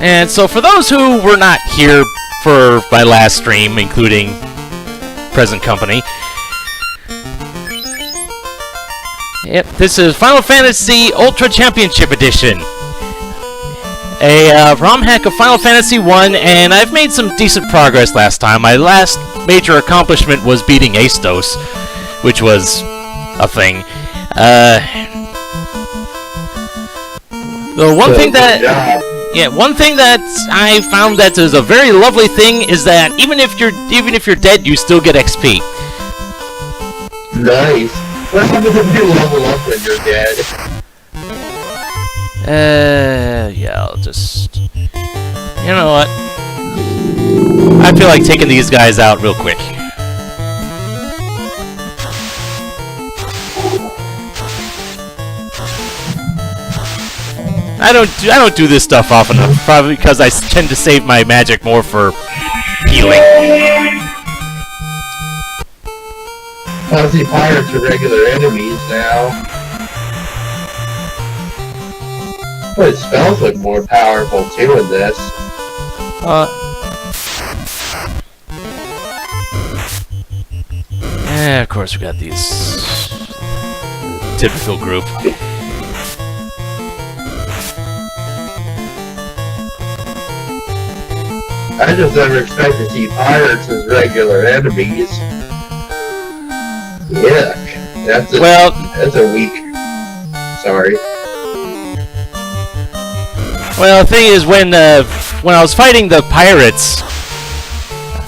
And so for those who were not here for my last stream, including present company, yep, this is Final Fantasy Ultra Championship Edition. A ROM hack of Final Fantasy 1, and I've made some decent progress last time. My last major accomplishment was beating Astos, which was a thing. The one thing that... Yeah, one thing that I found that is a very lovely thing is that even if you're dead, you still get XP. Nice. What happens if you level up when you're dead? Yeah, I'll just... You know what? I feel like taking these guys out real quick. I don't do this stuff often enough, probably because I tend to save my magic more for healing. I see pirates are regular enemies now. But spells look more powerful too in this. Yeah, of course we got these typical group. I just never expect to see pirates as regular enemies. Yuck. That's a weak... Sorry. Well, the thing is, when I was fighting the pirates,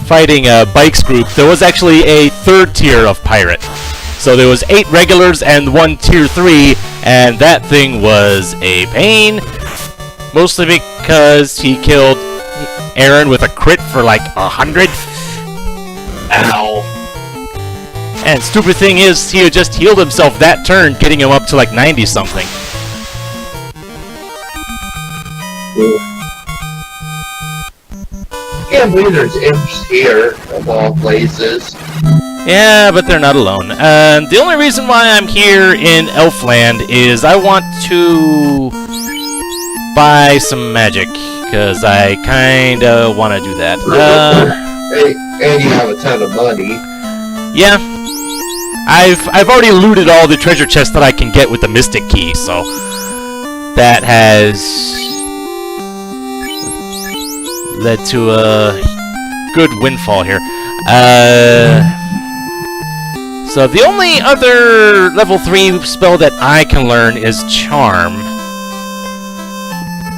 fighting Bike's group, there was actually a third tier of pirate. So there was 8 regulars and 1 tier 3, and that thing was a pain. Mostly because he killed Aaron with a crit for like 100. Ow. And stupid thing is, he had just healed himself that turn, getting him up to like 90 something. Can't believe there's imps here, of all places. Yeah, but they're not alone. The only reason why I'm here in Elfland is I want to buy some magic, because I kinda want to do that. And you have a ton of money. Yeah. I've already looted all the treasure chests that I can get with the Mystic Key, so that has led to a good windfall here. So the only other level 3 spell that I can learn is Charm,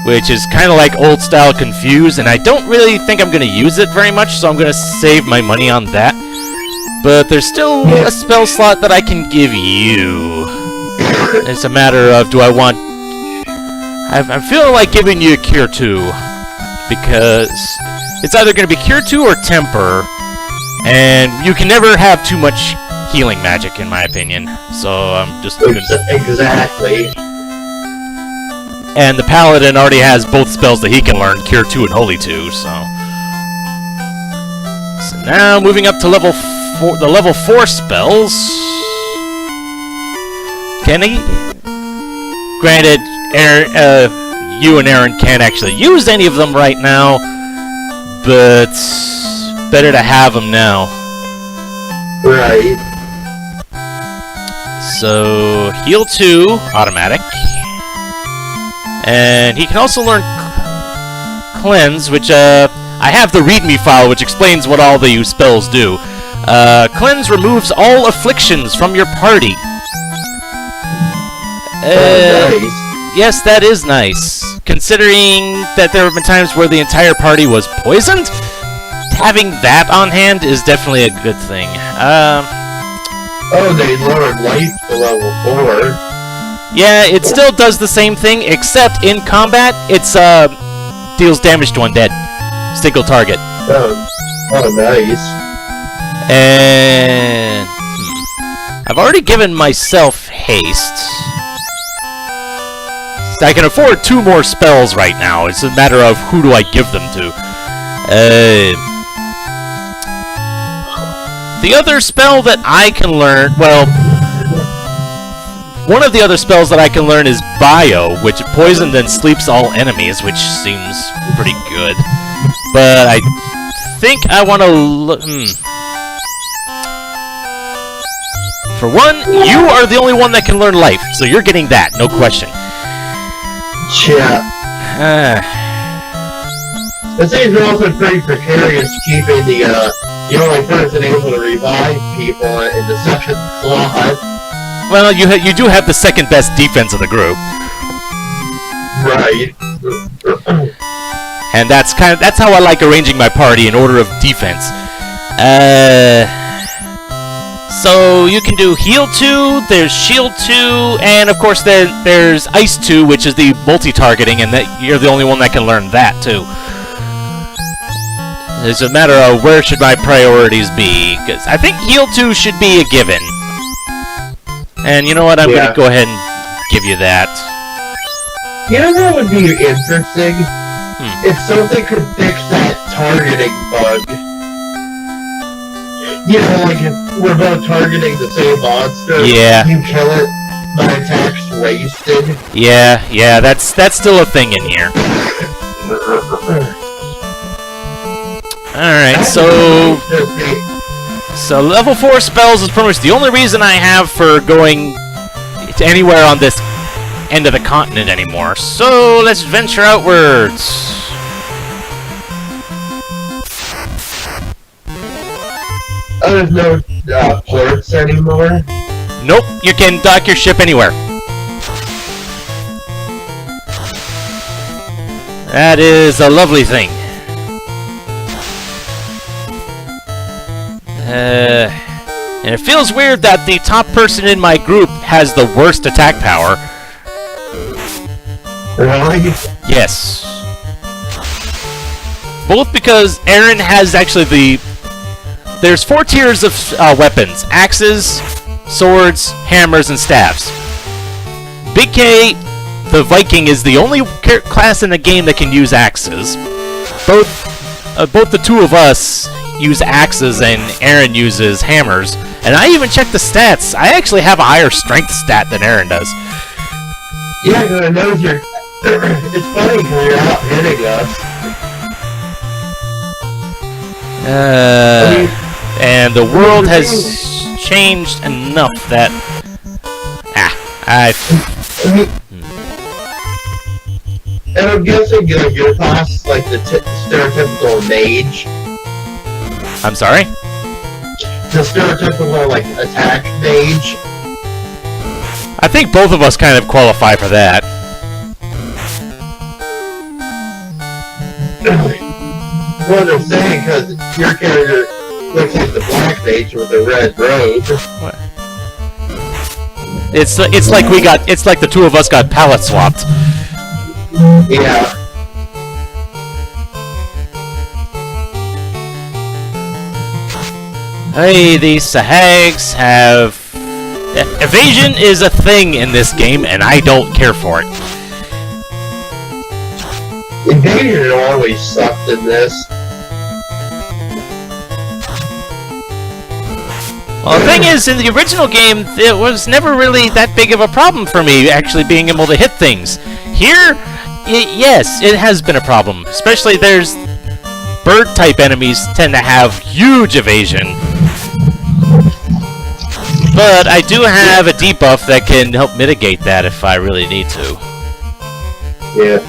which is kind of like old style Confuse, and I don't really think I'm going to use it very much, so I'm going to save my money on that. But there's still a spell slot that I can give you. It's a matter of, do I want... I'm feeling like giving you a Cure 2, because it's either going to be Cure 2 or Temper, and you can never have too much healing magic, in my opinion. So I'm just gonna... Exactly. And the Paladin already has both spells that he can learn, Cure 2 and Holy 2, so... So now, moving up to level 4, the level 4 spells... Can he... Granted, you and Aaron can't actually use any of them right now, but better to have them now. Right. So, Heal 2, automatic. And he can also learn Cleanse, which, I have the README file, which explains what all the spells do. Cleanse removes all afflictions from your party. Nice. Yes, that is nice. Considering that there have been times where the entire party was poisoned, having that on hand is definitely a good thing. Oh, they lowered life to level 4. Yeah, it still does the same thing, except in combat, it's, deals damage to undead. Single target. Oh, nice. And... I've already given myself haste. I can afford 2 more spells right now. It's a matter of who do I give them to. The other spell that I can learn... Well... One of the other spells that I can learn is Bio, which poisons and sleeps all enemies, which seems pretty good. But I think I want to look... For one, you are the only one that can learn Life, so you're getting that, no question. Yeah. It seems also pretty precarious keeping the only person able to revive people in the second slot. Well, you do have the second best defense of the group. Right. And that's how I like arranging my party in order of defense. So you can do Heal 2, there's Shield 2, and of course there's Ice 2, which is the multi-targeting, and that you're the only one that can learn that too. It's a matter of where should my priorities be, because I think Heal 2 should be a given. And you know what, I'm going to go ahead and give you that. You know what would be interesting? If something could fix that targeting bug. You know, like if we're both targeting the same monster, you kill it, my attack's wasted. Yeah, that's still a thing in here. Alright, so level 4 spells is pretty much the only reason I have for going to anywhere on this end of the continent anymore. So let's venture outwards. Oh, there's no ports anymore? Nope, you can dock your ship anywhere. That is a lovely thing. And it feels weird that the top person in my group has the worst attack power. Really? Yes. Both because Aaron has actually there's 4 tiers of weapons. Axes, swords, hammers, and staves. Big K, the Viking, is the only class in the game that can use axes. Both the two of us use axes and Aaron uses hammers. And I even checked the stats. I actually have a higher strength stat than Aaron does. Yeah, because I know you're... It's funny because you're out hitting us. And the world has changed enough that... And I'm guessing your class is like the stereotypical mage. I'm sorry? The stereotypical, like, attack mage. I think both of us kind of qualify for that. What I'm saying, because your character looks like the black mage with the red robe. What? It's like the two of us got palette swapped. Yeah. Hey, these Sahags have... Evasion is a thing in this game, and I don't care for it. Evasion always sucked in this. Well, the thing is, in the original game, it was never really that big of a problem for me, actually being able to hit things. Here, yes, it has been a problem. Especially there's... bird-type enemies tend to have huge evasion. But I do have a debuff that can help mitigate that if I really need to. Yeah.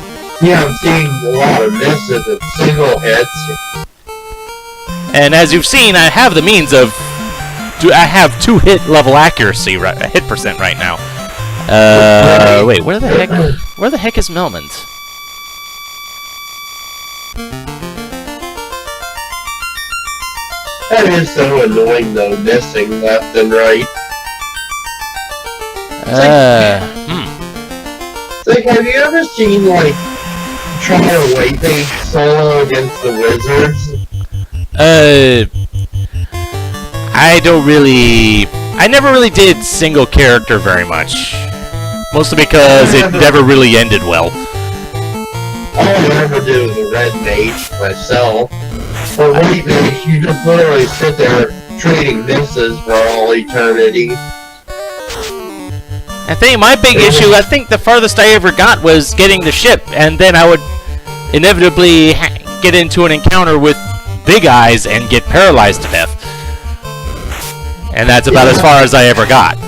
Yeah, I'm seeing a lot of misses and single hits. And as you've seen, I have the means of... I have 2 hit level accuracy, hit percent right now. Wait, where the heck is Melmond? That is so annoying though, missing left and right. It's like, have you ever seen, like, try to weight base solo against the wizards? I never really did single character very much. Mostly because it never really ended well. All I ever did was a red mage myself. For white mage, you just literally sit there trading misses for all eternity. I think my big issue, I think the farthest I ever got was getting the ship, and then I would inevitably get into an encounter with Big Eyes and get paralyzed to death. And that's about as far as I ever got.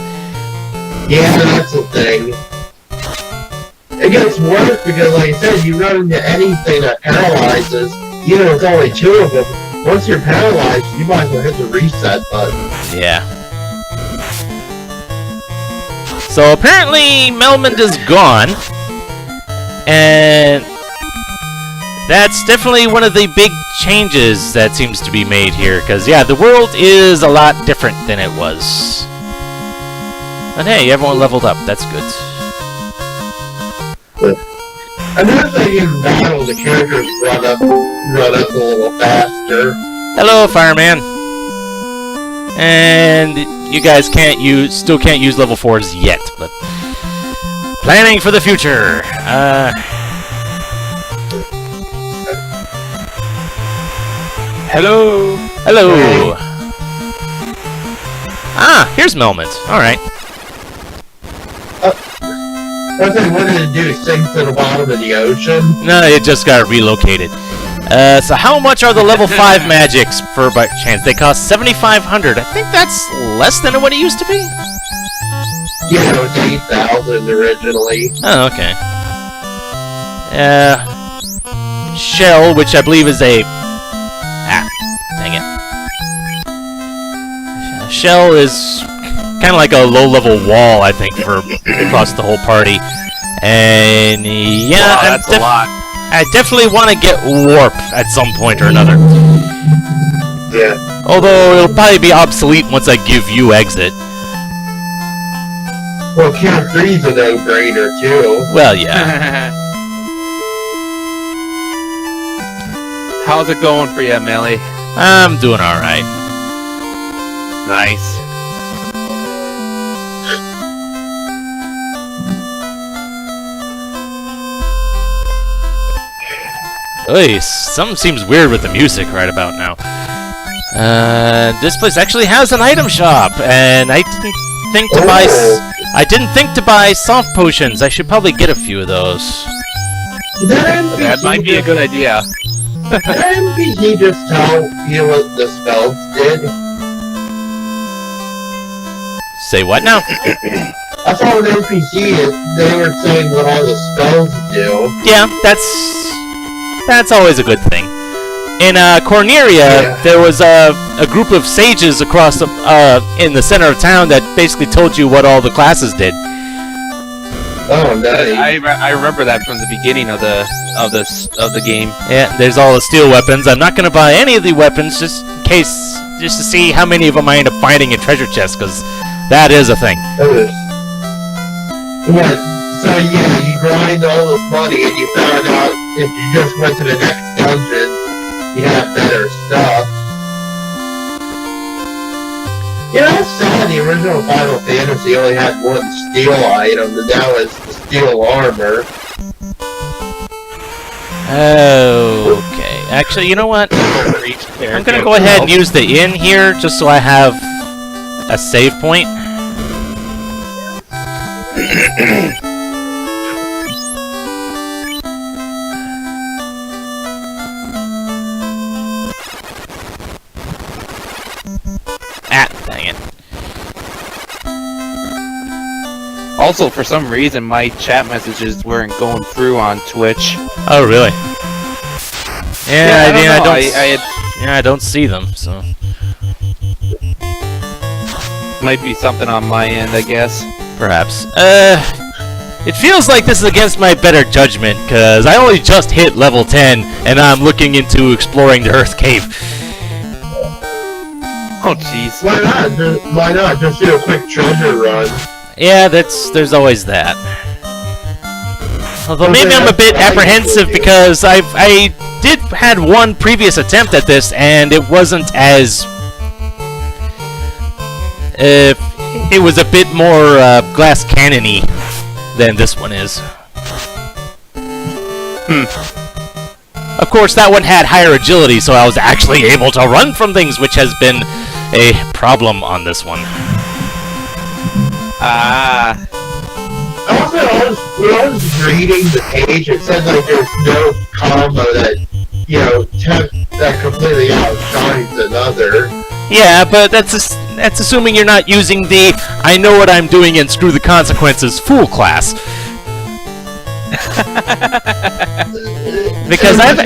Yeah, that's the thing. It gets worse because, like I said, you run into anything that paralyzes, even if it's only 2 of them. Once you're paralyzed, you might as well hit the reset button. Yeah. So apparently Melmond is gone, and that's definitely one of the big changes that seems to be made here, because yeah, the world is a lot different than it was. And hey, everyone leveled up, that's good. Another thing in battle, the characters run up a little faster. Hello, fireman. And you guys still can't use level 4s yet, but planning for the future. Hello. Hello. Ah, here's Melmond. All right. What did it do? Sink to the bottom of the ocean? No, it just got relocated. So how much are the level 5 magics for by chance? They cost 7,500. I think that's less than what it used to be. Yeah, it was 8,000 originally. Oh, okay. Shell, which I believe is a... Ah, dang it. Shell is kind of like a low-level wall, I think, for across the whole party. And yeah, wow, that's a lot. I definitely want to get Warp at some point or another. Yeah. Although it'll probably be obsolete once I give you Exit. Well, Cure 3's a no-brainer, too. Well, yeah. How's it going for you, Melee? I'm doing alright. Nice. Oy, something seems weird with the music right about now. This place actually has an item shop, and I didn't think to buy. I didn't think to buy soft potions. I should probably get a few of those. That might be a good idea. Did NPC just tell you what the spells did? Say what now? I saw an NPC, they were saying what all the spells do. Yeah, that's always a good thing. In Corneria, there was a group of sages across the, in the center of town that basically told you what all the classes did. Oh, nice. I remember that from the beginning of the game. Yeah, there's all the steel weapons. I'm not gonna buy any of the weapons just in case, just to see how many of them I end up finding in treasure chests, because that is a thing. What? So yeah, you grind all this money and you found out if you just went to the next dungeon, you have better stuff. You know, it's sad the original Final Fantasy only had one steel item, and that was the steel armor. Okay. Actually, you know what? I'm gonna go ahead and use the inn here, just so I have a save point. Ah, dang it. Also, for some reason, my chat messages weren't going through on Twitch. Oh, really? Yeah, I I don't see them, so... Might be something on my end, I guess. Perhaps. It feels like this is against my better judgment, because I only just hit level 10, and I'm looking into exploring the Earth Cave. Oh, jeez. Why not? Why not? Just do a quick treasure run. Yeah, there's always that. Although maybe I'm a bit apprehensive because I had one previous attempt at this, and it wasn't as... it was a bit more glass cannon-y than this one is. Of course, that one had higher agility, so I was actually able to run from things, which has been a problem on this one. Ah. when I was reading the page, it said like there's no combo that, you know, that completely outshines another. Yeah, but that's assuming you're not using the I know what I'm doing and screw the consequences fool class. Because I've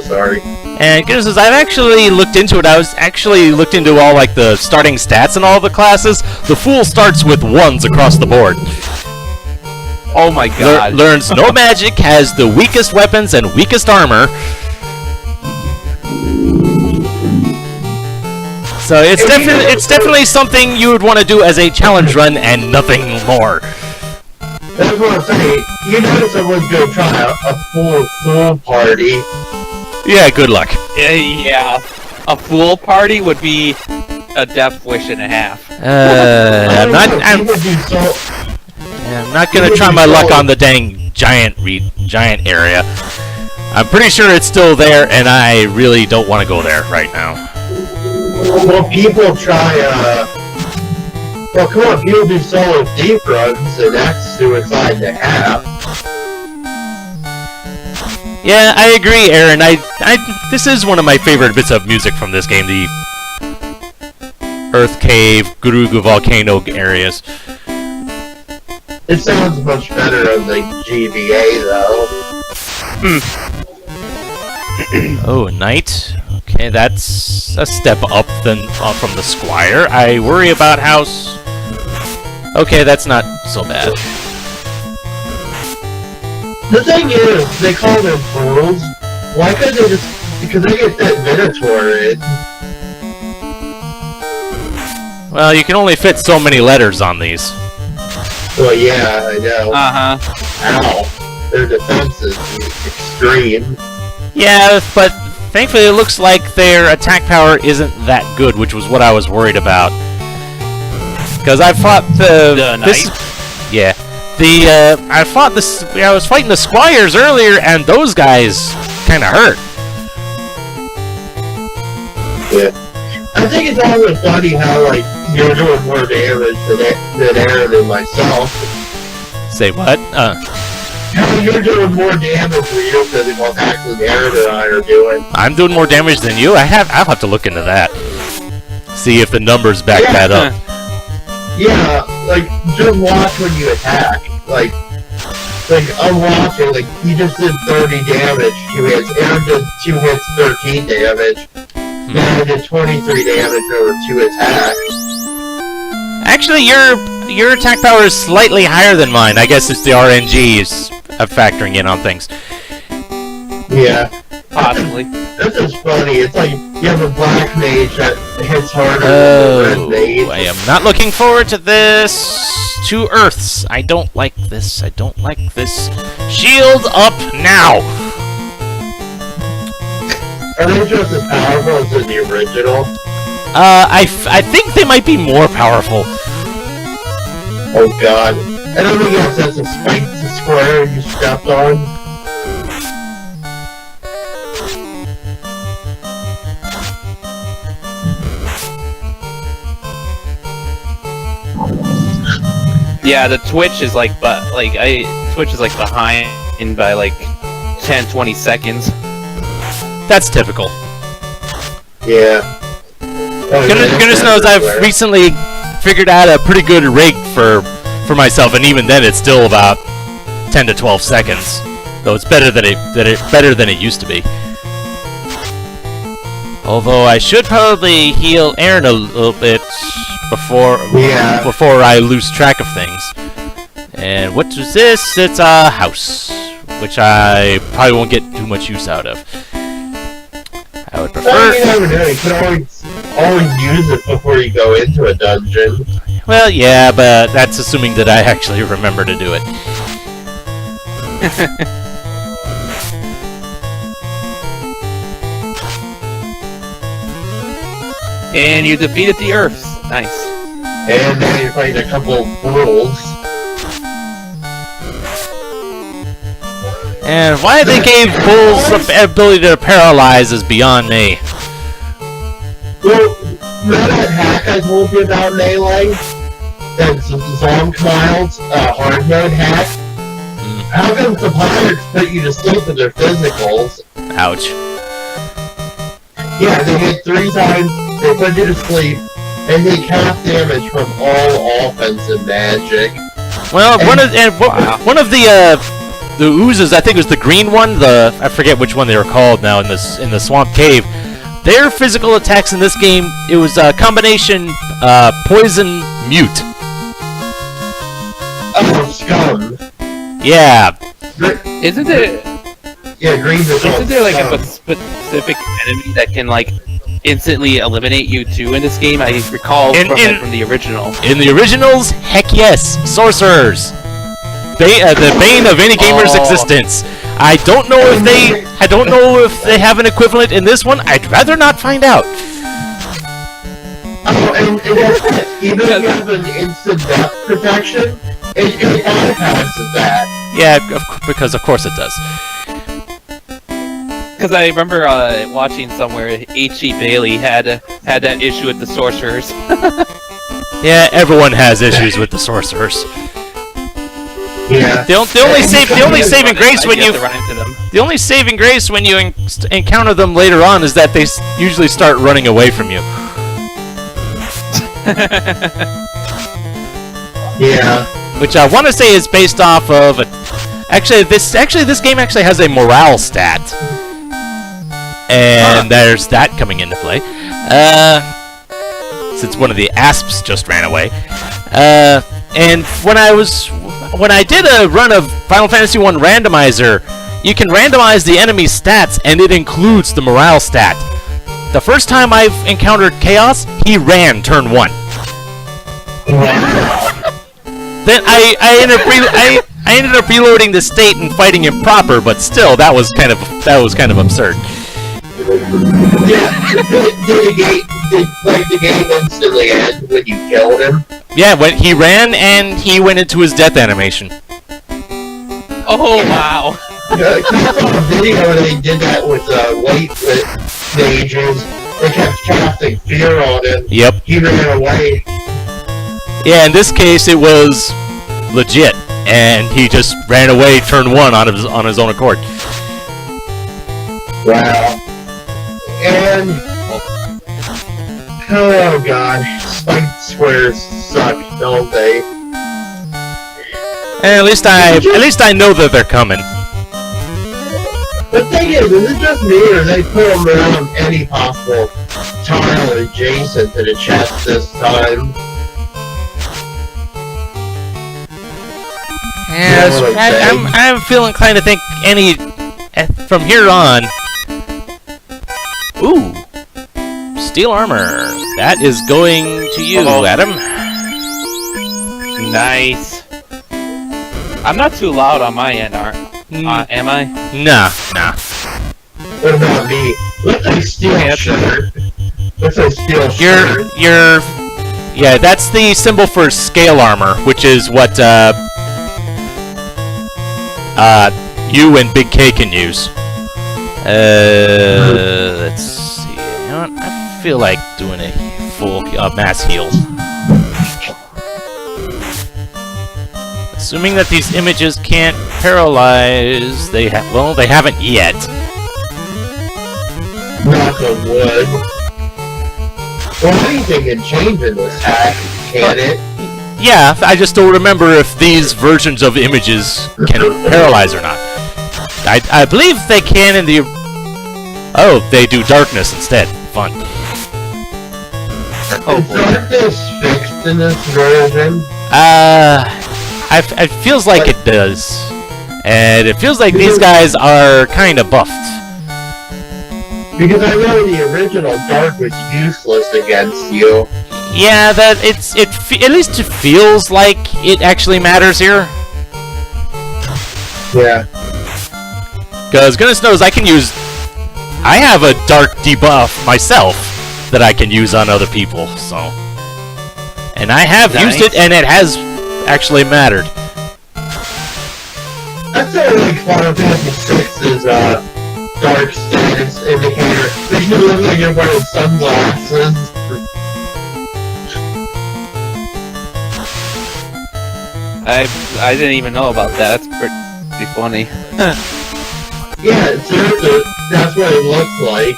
sorry. And goodness, I've actually looked into it. I was actually looked into all like the starting stats and all the classes. The fool starts with 1s across the board. Oh my god. Learns no magic, has the weakest weapons and weakest armor. So it's definitely something you would want to do as a challenge run and nothing more. That's what I'm saying. You know someone's gonna try a full party. Yeah, good luck. Yeah. A fool party would be a death wish and a half. I'm not gonna try my luck on the dang giant area. I'm pretty sure it's still there, and I really don't want to go there right now. Well, people try, well, come on, people do solo deep runs, and that's suicide and a half. Yeah, I agree, Aaron. This is one of my favorite bits of music from this game, the Earth Cave, Gurugu Volcano areas. It sounds much better on the GBA, though. Oh, Knight. Okay, that's a step up from the Squire. I worry about House. Okay, that's not so bad. The thing is, they call them fools. Why couldn't they just... Because they get that Minotaur in. Well, you can only fit so many letters on these. Well, yeah, I know. Uh-huh. Ow. Their defense is extreme. Yeah, but thankfully it looks like their attack power isn't that good, which was what I was worried about. Because I fought the Knight? Yeah. I was fighting the Squires earlier, and those guys kind of hurt. Yeah. I think it's also funny how, like, you're doing more damage than Aaron and myself. Say what? How you're doing more damage than you than what actually Aaron and I are doing. I'm doing more damage than you? I'll have to look into that. See if the numbers back that up. Yeah, like, just watch when you attack. Like, I'm watching, like, he just did 30 damage, 2 hits. Aaron did 2 hits, 13 damage. Aaron did 23 damage over 2 attacks. Actually, your attack power is slightly higher than mine. I guess it's the RNG is factoring in on things. Yeah. Possibly. This is funny. It's like you have a black mage that hits harder than the red mage. I am not looking forward to this. 2 Earths. I don't like this. I don't like this. Shield up now! Are they just as powerful as in the original? I think they might be more powerful. Oh god. And then we got that's a spike to square you stepped on. Yeah, the Twitch is like, Twitch is like behind by like 10-20 seconds. That's typical. Yeah. Oh, Goodness knows I've recently figured out a pretty good rig for myself, and even then it's still about 10 to 12 seconds. Though it's better than it used to be. Although I should probably heal Aaron a little bit before I lose track of things. And what was this? It's a house, which I probably won't get too much use out of. I would prefer. Well, you never know. You can always use it before you go into a dungeon. Well, yeah, but that's assuming that I actually remember to do it. And you defeated the Earths. Nice. And now you're fighting a couple of fools. And why they gave bulls the ability to paralyze is beyond me. Well, remember that hack I told you about melee? that Zonkmild's hard mode hack. How come the pirates put you to sleep with their physicals? Ouch. Yeah, they hit 3 times, they put you to sleep, and they half damage from all offensive magic. Well, one of the oozes, I think it was the green one. I forget which one they were called now in the swamp cave. Their physical attacks in this game, it was a combination poison mute. Oh, scum. Yeah. Isn't there? Yeah, green. Isn't there like a specific enemy that can like instantly eliminate you too in this game? I recall from the original. In the originals, heck yes, sorcerers. The bane of any gamer's existence. I don't know if they have an equivalent in this one. I'd rather not find out. Oh, and even if you have an instant death protection, it bypasses that. Yeah, because of course it does. Because I remember watching somewhere H.E. Bailey had that issue with the sorcerers. Yeah, everyone has issues with the sorcerers. Yeah. The only saving grace when you encounter them later on is that they usually start running away from you. Yeah. Which I want to say is based off of this game actually has a morale stat. And there's that coming into play. Since one of the asps just ran away. And when I did a run of Final Fantasy 1 Randomizer, you can randomize the enemy's stats, and it includes the morale stat. The first time I've encountered Chaos, he ran turn 1. Then I ended up reloading the state and fighting him proper, but still, that was kind of absurd. Yeah. Did the game instantly end when you killed him? Yeah, when he ran and he went into his death animation. Oh wow! I saw a video where they did that with late mages. They kept casting fear on him. Yep. He ran away. Yeah, in this case it was legit, and he just ran away turn 1 on his own accord. Wow. And oh god, spiked squares suck, don't they? And at least I know that they're coming. The thing is it just me or they put them around any possible tile adjacent to the chest this time? Yeah, I'm feeling inclined to think from here on. Ooh, steel armor. That is going to you, Adam. Nice. I'm not too loud on my end, am I? Nah. What about me? Looks like steel shirt. Looks like steel shirt. Yeah, that's the symbol for scale armor, which is what you and Big K can use. Let's see. You know what? I feel like doing a full mass heal. Assuming that these images can't paralyze, they haven't yet. Knock on wood. Well, anything can change in this hack, can it? Yeah, I just don't remember if these versions of images can paralyze or not. I believe they can in the... Oh, they do darkness instead. Fun. Is darkness fixed in this version? It feels like it does. And it feels like these guys are kind of buffed. Because I know the original dark was useless against you. Yeah, at least it feels like it actually matters here. Yeah. Because goodness knows I have a dark debuff myself that I can use on other people, so. And I have used it, and it has actually mattered. That's like Final Fantasy VI's dark status indicator. Makes you look like you're wearing sunglasses. I didn't even know about that. That's pretty funny. Yeah, seriously, that's what it looks like.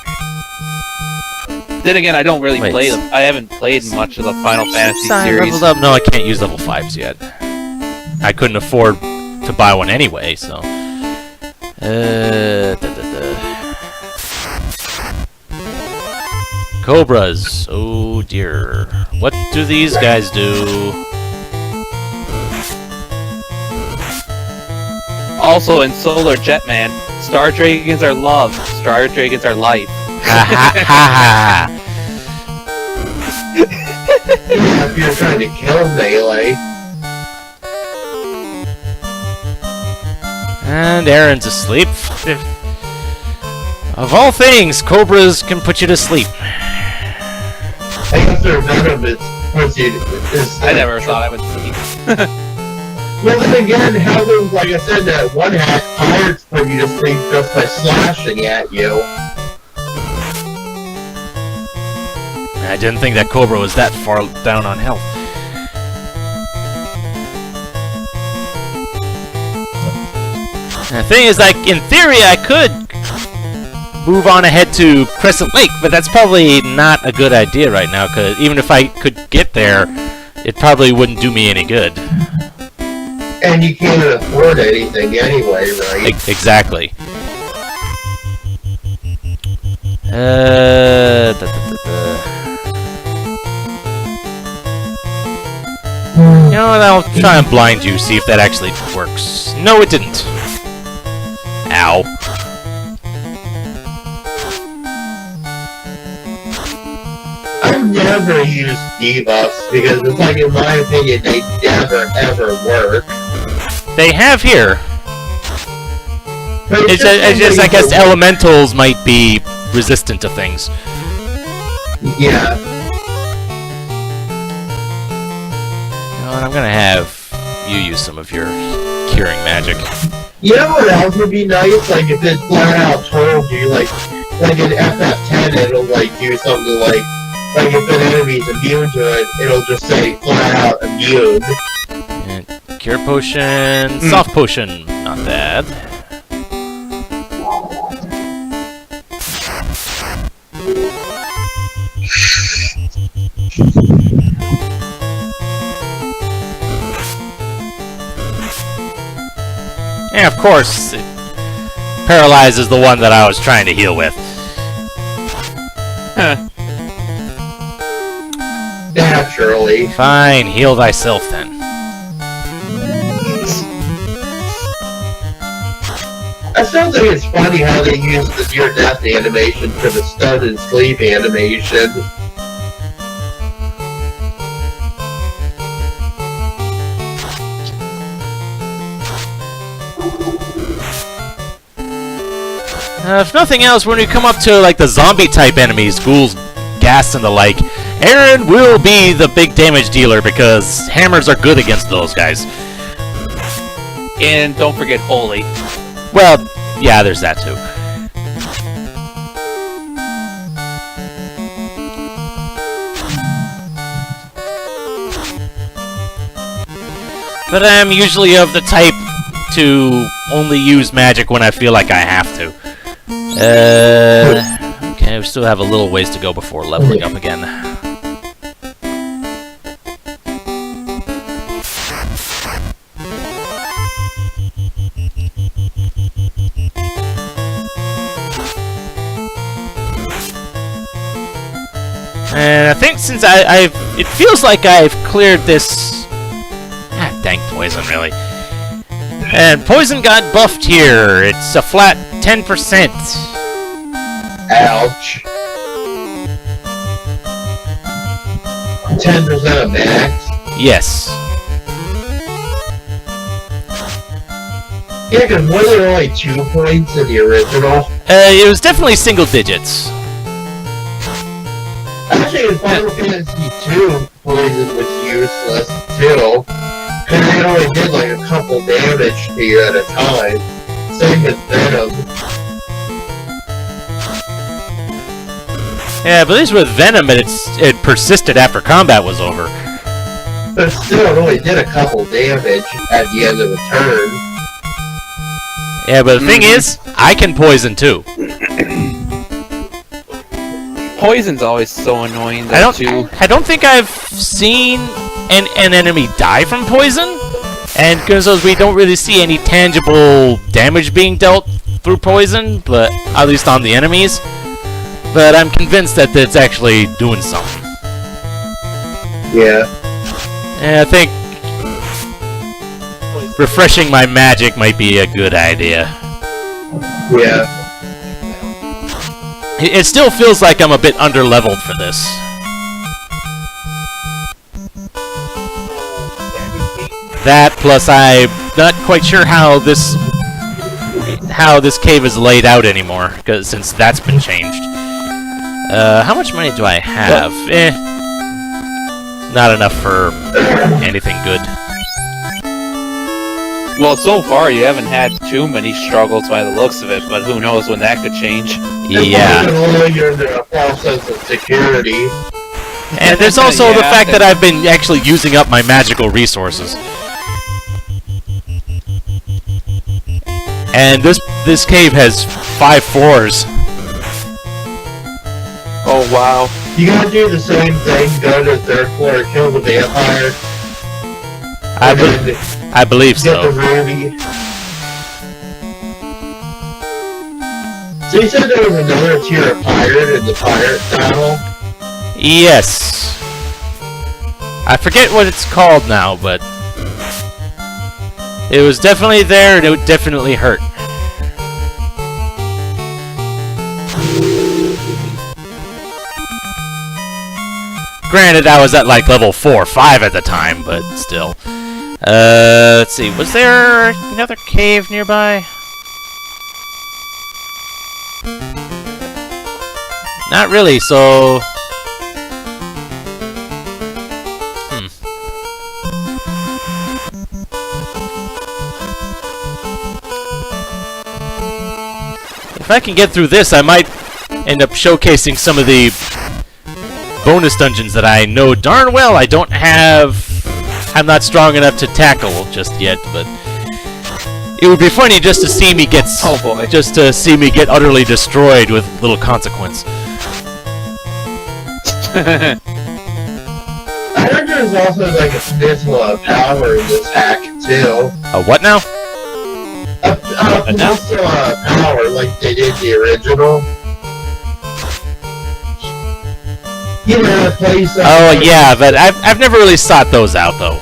Then again, I don't really Wait. play them. I haven't played much of the Final Fantasy series. Leveled up? No, I can't use level 5s yet. I couldn't afford to buy one anyway, so... Cobras. Oh dear. What do these guys do? Also, in Solar Jetman, Star Dragons are love, Star Dragons are life. Ha ha ha ha! Yeah, if you're trying to kill Melee. And Aaron's asleep. Of all things, cobras can put you to sleep. I guess their venom is I never thought I would see. Well, then again, having, like I said, that one hack pirates put you to sleep just by slashing at you. I didn't think that cobra was that far down on health. And the thing is, like, in theory, I could move on ahead to Crescent Lake, but that's probably not a good idea right now, because even if I could get there, it probably wouldn't do me any good. And you can't afford anything anyway, right? Exactly. You know what, I'll try and blind you, see if that actually works. No, it didn't. Ow. I've never used debuffs because it's like, in my opinion, they never ever work. They have here. But It's just I guess elementals might be resistant to things. Yeah. You know what, I'm gonna have you use some of your curing magic. You know what else would be nice? Like, if it flat out told you, like in FF10, it'll, like, do something like if an enemy's immune to it, it'll just say flat out immune. And cure potion, soft potion, not bad. And of course, Paralyze is the one that I was trying to heal with. Naturally. Fine, heal thyself then. I still think it's funny how they use the near-death animation for the stun and sleep animation. If nothing else, when we come up to like the zombie-type enemies, ghouls, ghasts, and the like, Aaron will be the big damage dealer because hammers are good against those guys. And don't forget Holy. Well, yeah, there's that too. But I'm usually of the type to only use magic when I feel like I have to. Okay, we still have a little ways to go before leveling up again. And I think since it feels like I've cleared this. Ah, dang poison, really. And poison got buffed here. It's a flat 10%. Ouch. 10% of max? Yes. Yeah, because wasn't there only 2 points in the original? It was definitely single digits. Actually, in Final Fantasy 2, poison was useless, too. Because it only did like a couple damage to you at a time. Same with Venom. Yeah, but at least with Venom, it persisted after combat was over. But still, it only did a couple damage at the end of the turn. Yeah, but the thing is, I can poison too. Poison's always so annoying though, too. I don't think I've seen an enemy die from poison, and because we don't really see any tangible damage being dealt through poison, but at least on the enemies. But I'm convinced that it's actually doing something. Yeah. And I think refreshing my magic might be a good idea. Yeah. It still feels like I'm a bit underleveled for this. That plus I'm not quite sure how this cave is laid out anymore, because since that's been changed. How much money do I have? Not enough for anything good. Well, so far you haven't had too many struggles by the looks of it, but who knows when that could change. Yeah. You're under a false sense of security. And there's also Yeah. the fact that I've been actually using up my magical resources. And this cave has 5 floors. Oh wow. You gotta do the same thing, go to the 3rd floor, kill the vampire. I believe Get the so. ruby. So you said there was another tier of pirate in the pirate battle? Yes. I forget what it's called now, but it was definitely there and it definitely hurt. Granted, I was at like level 4 or 5 at the time, but still. Let's see, was there another cave nearby? Not really, so... If I can get through this, I might end up showcasing some of the bonus dungeons that I know darn well I don't have... I'm not strong enough to tackle just yet, but... It would be funny just to see me get... Oh boy. Just to see me get utterly destroyed with little consequence. I heard there's also like a peninsula of power in this hack too. A what now? A peninsula of power like they did the original. You know, a place Oh yeah, but I've never really sought those out though.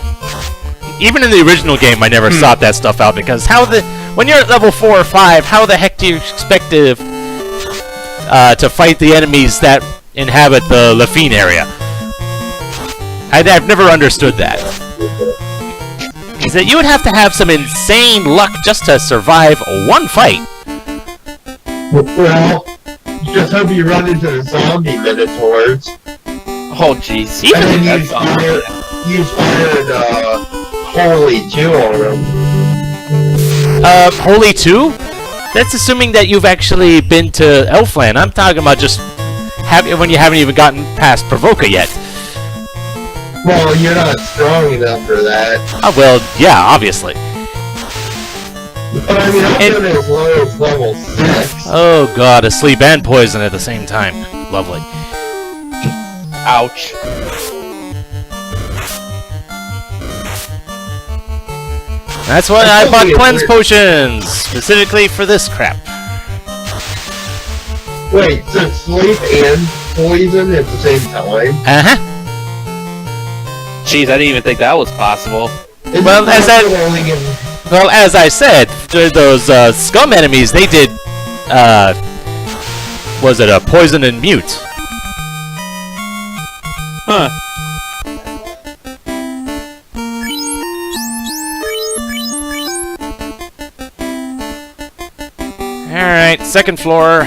Even in the original game, I never sought that stuff out because when you're at level 4 or 5, how the heck do you expect to fight the enemies that inhabit the Lafine area? I've never understood that. Is that you would have to have some insane luck just to survive one fight. Well, you just hope you run into the zombie minotaurs. Oh jeez. And then use fire and Holy 2 on them. Holy 2? That's assuming that you've actually been to Elfland. I'm talking about just when you haven't even gotten past Provoca yet. Well, you're not strong enough for that. Oh, well, yeah, obviously. But I mean, I've done it as low as level 6. Oh god, asleep and poison at the same time. Lovely. Ouch. That's why I bought cleanse potions, specifically for this crap. Wait, so sleep and poison at the same time? Uh-huh. Jeez, I didn't even think that was possible. Well, as I said, those scum enemies, they did, was it a poison and mute? Huh. Alright, second floor.